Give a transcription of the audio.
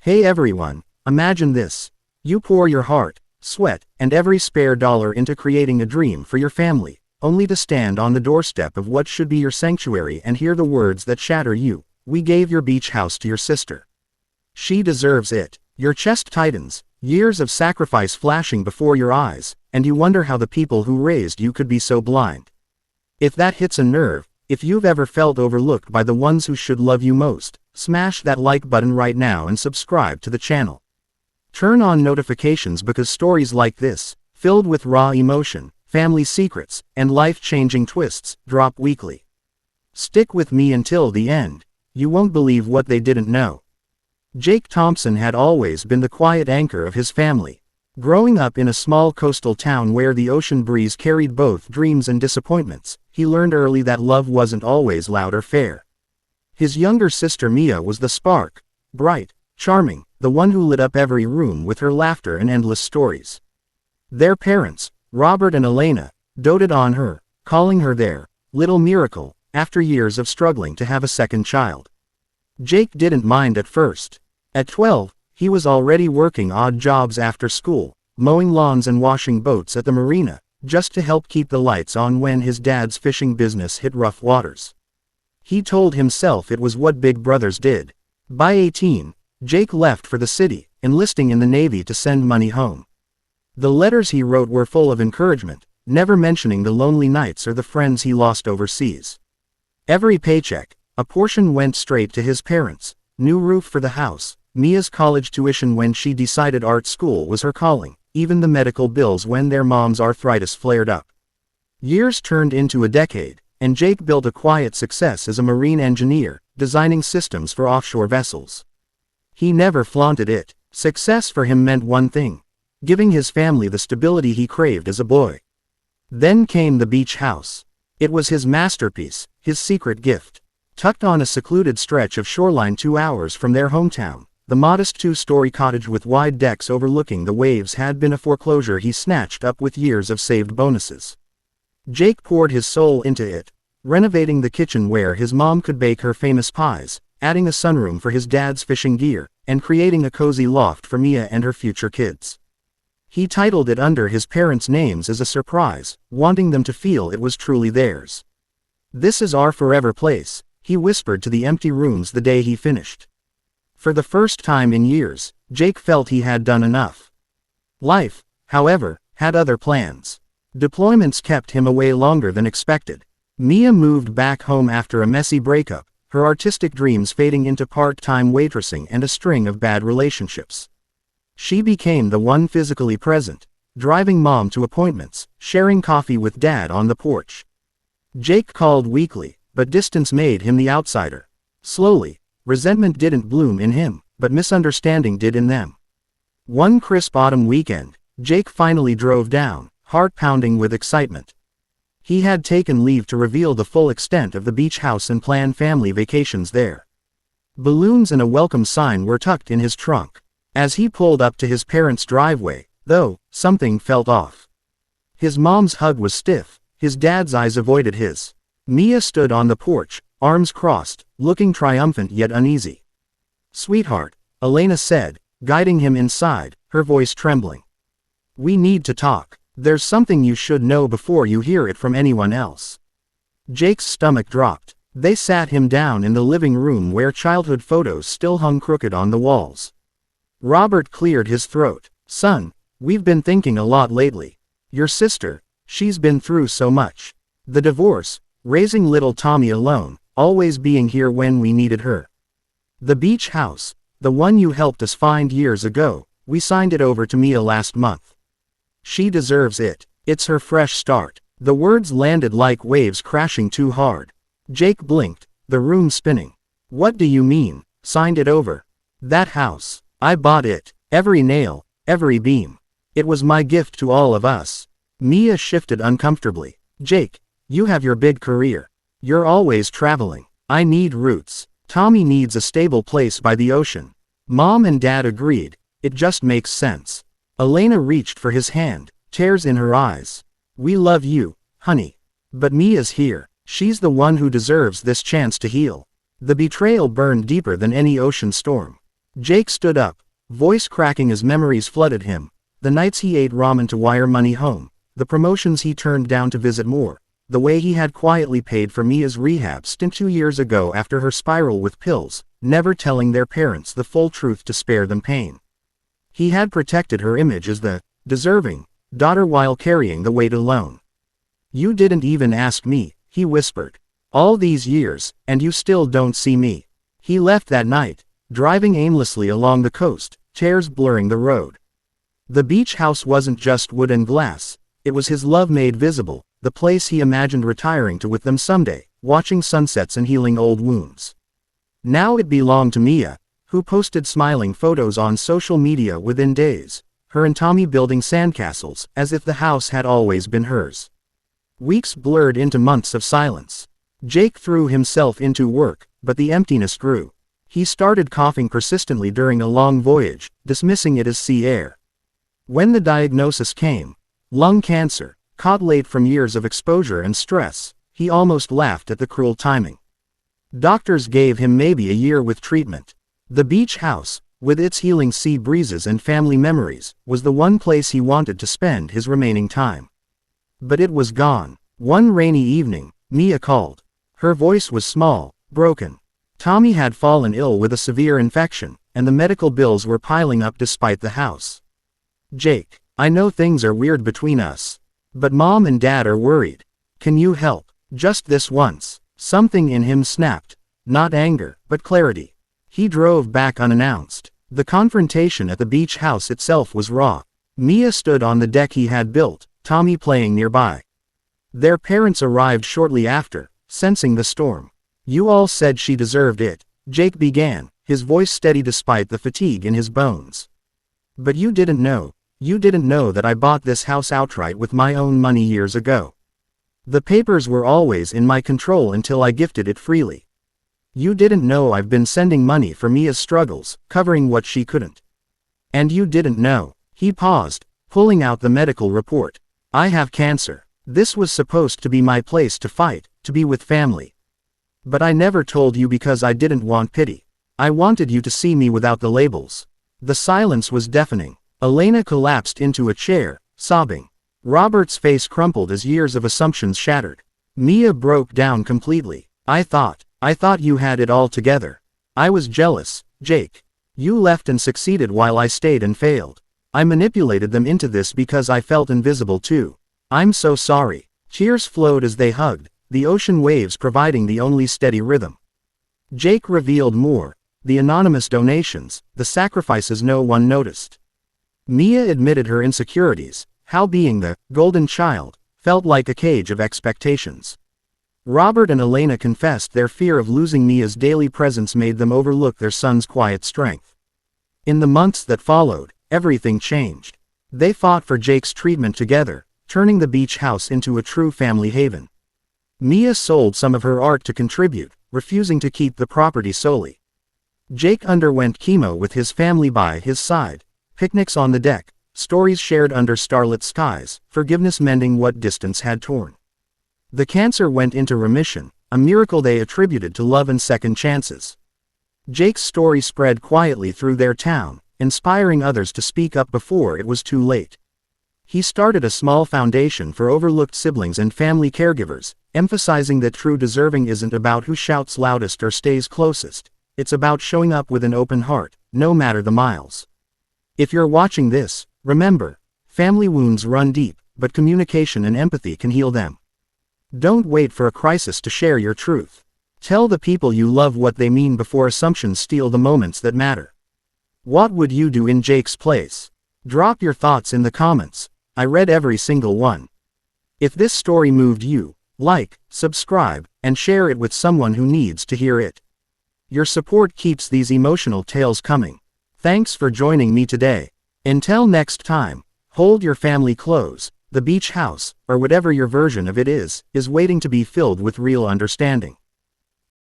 Hey everyone, imagine this. You pour your heart, sweat, and every spare dollar into creating a dream for your family, only to stand on the doorstep of what should be your sanctuary and hear the words that shatter you. We gave your beach house to your sister. She deserves it. Your chest tightens, years of sacrifice flashing before your eyes, and you wonder how the people who raised you could be so blind. If that hits a nerve, if you've ever felt overlooked by the ones who should love you most, smash that like button right now and subscribe to the channel. Turn on notifications because stories like this, filled with raw emotion, family secrets, and life-changing twists, drop weekly. Stick with me until the end. You won't believe what they didn't know. Jake Thompson had always been the quiet anchor of his family. Growing up in a small coastal town where the ocean breeze carried both dreams and disappointments, he learned early that love wasn't always loud or fair. His younger sister Mia was the spark, bright, charming, the one who lit up every room with her laughter and endless stories. Their parents, Robert and Elena, doted on her, calling her their little miracle, after years of struggling to have a second child. Jake didn't mind at first. At 12, he was already working odd jobs after school, mowing lawns and washing boats at the marina, just to help keep the lights on when his dad's fishing business hit rough waters. He told himself it was what big brothers did. By 18, Jake left for the city, enlisting in the Navy to send money home. The letters he wrote were full of encouragement, never mentioning the lonely nights or the friends he lost overseas. Every paycheck, a portion went straight to his parents: new roof for the house, Mia's college tuition when she decided art school was her calling, even the medical bills when their mom's arthritis flared up. Years turned into a decade, and Jake built a quiet success as a marine engineer, designing systems for offshore vessels. He never flaunted it. Success for him meant one thing: giving his family the stability he craved as a boy. Then came the beach house. It was his masterpiece, his secret gift. Tucked on a secluded stretch of shoreline 2 hours from their hometown, the modest 2-story cottage with wide decks overlooking the waves had been a foreclosure he snatched up with years of saved bonuses. Jake poured his soul into it, renovating the kitchen where his mom could bake her famous pies, adding a sunroom for his dad's fishing gear, and creating a cozy loft for Mia and her future kids. He titled it under his parents' names as a surprise, wanting them to feel it was truly theirs. "This is our forever place," he whispered to the empty rooms the day he finished. For the first time in years, Jake felt he had done enough. Life, however, had other plans. Deployments kept him away longer than expected. Mia moved back home after a messy breakup, her artistic dreams fading into part-time waitressing and a string of bad relationships. She became the one physically present, driving mom to appointments, sharing coffee with dad on the porch. Jake called weekly, but distance made him the outsider. Slowly, resentment didn't bloom in him, but misunderstanding did in them. One crisp autumn weekend, Jake finally drove down, heart pounding with excitement. He had taken leave to reveal the full extent of the beach house and plan family vacations there. Balloons and a welcome sign were tucked in his trunk. As he pulled up to his parents' driveway, though, something felt off. His mom's hug was stiff, his dad's eyes avoided his. Mia stood on the porch, arms crossed, looking triumphant yet uneasy. "Sweetheart," Elena said, guiding him inside, her voice trembling. "We need to talk. There's something you should know before you hear it from anyone else." Jake's stomach dropped. They sat him down in the living room where childhood photos still hung crooked on the walls. Robert cleared his throat. "Son, we've been thinking a lot lately. Your sister, she's been through so much. The divorce, raising little Tommy alone, always being here when we needed her. The beach house, the one you helped us find years ago, we signed it over to Mia last month. She deserves it. It's her fresh start." The words landed like waves crashing too hard. Jake blinked, the room spinning. "What do you mean, signed it over? That house, I bought it, every nail, every beam. It was my gift to all of us." Mia shifted uncomfortably. "Jake, you have your big career. You're always traveling. I need roots. Tommy needs a stable place by the ocean." Mom and Dad agreed. "It just makes sense." Elena reached for his hand, tears in her eyes. "We love you, honey. But Mia's here. She's the one who deserves this chance to heal." The betrayal burned deeper than any ocean storm. Jake stood up, voice cracking as memories flooded him. The nights he ate ramen to wire money home, the promotions he turned down to visit more, the way he had quietly paid for Mia's rehab stint 2 years ago after her spiral with pills, never telling their parents the full truth to spare them pain. He had protected her image as the deserving daughter while carrying the weight alone. "You didn't even ask me," he whispered. "All these years, and you still don't see me." He left that night, driving aimlessly along the coast, chairs blurring the road. The beach house wasn't just wood and glass, it was his love made visible, the place he imagined retiring to with them someday, watching sunsets and healing old wounds. Now it belonged to Mia, who posted smiling photos on social media within days, her and Tommy building sandcastles, as if the house had always been hers. Weeks blurred into months of silence. Jake threw himself into work, but the emptiness grew. He started coughing persistently during a long voyage, dismissing it as sea air. When the diagnosis came, lung cancer, caught late from years of exposure and stress, he almost laughed at the cruel timing. Doctors gave him maybe a year with treatment. The beach house, with its healing sea breezes and family memories, was the one place he wanted to spend his remaining time. But it was gone. One rainy evening, Mia called. Her voice was small, broken. Tommy had fallen ill with a severe infection, and the medical bills were piling up despite the house. "Jake, I know things are weird between us. But Mom and Dad are worried. Can you help? Just this once." Something in him snapped. Not anger, but clarity. He drove back unannounced. The confrontation at the beach house itself was raw. Mia stood on the deck he had built, Tommy playing nearby. Their parents arrived shortly after, sensing the storm. "You all said she deserved it," Jake began, his voice steady despite the fatigue in his bones. "But you didn't know that I bought this house outright with my own money years ago. The papers were always in my control until I gifted it freely. You didn't know I've been sending money for Mia's struggles, covering what she couldn't. And you didn't know." He paused, pulling out the medical report. "I have cancer. This was supposed to be my place to fight, to be with family. But I never told you because I didn't want pity. I wanted you to see me without the labels." The silence was deafening. Elena collapsed into a chair, sobbing. Robert's face crumpled as years of assumptions shattered. Mia broke down completely. I thought you had it all together. I was jealous, Jake. You left and succeeded while I stayed and failed. I manipulated them into this because I felt invisible too. I'm so sorry." Tears flowed as they hugged, the ocean waves providing the only steady rhythm. Jake revealed more: the anonymous donations, the sacrifices no one noticed. Mia admitted her insecurities, how being the golden child felt like a cage of expectations. Robert and Elena confessed their fear of losing Mia's daily presence made them overlook their son's quiet strength. In the months that followed, everything changed. They fought for Jake's treatment together, turning the beach house into a true family haven. Mia sold some of her art to contribute, refusing to keep the property solely. Jake underwent chemo with his family by his side, picnics on the deck, stories shared under starlit skies, forgiveness mending what distance had torn. The cancer went into remission, a miracle they attributed to love and second chances. Jake's story spread quietly through their town, inspiring others to speak up before it was too late. He started a small foundation for overlooked siblings and family caregivers, emphasizing that true deserving isn't about who shouts loudest or stays closest. It's about showing up with an open heart, no matter the miles. If you're watching this, remember, family wounds run deep, but communication and empathy can heal them. Don't wait for a crisis to share your truth. Tell the people you love what they mean before assumptions steal the moments that matter. What would you do in Jake's place? Drop your thoughts in the comments. I read every single one. If this story moved you, like, subscribe, and share it with someone who needs to hear it. Your support keeps these emotional tales coming. Thanks for joining me today. Until next time, hold your family close. The beach house, or whatever your version of it is waiting to be filled with real understanding.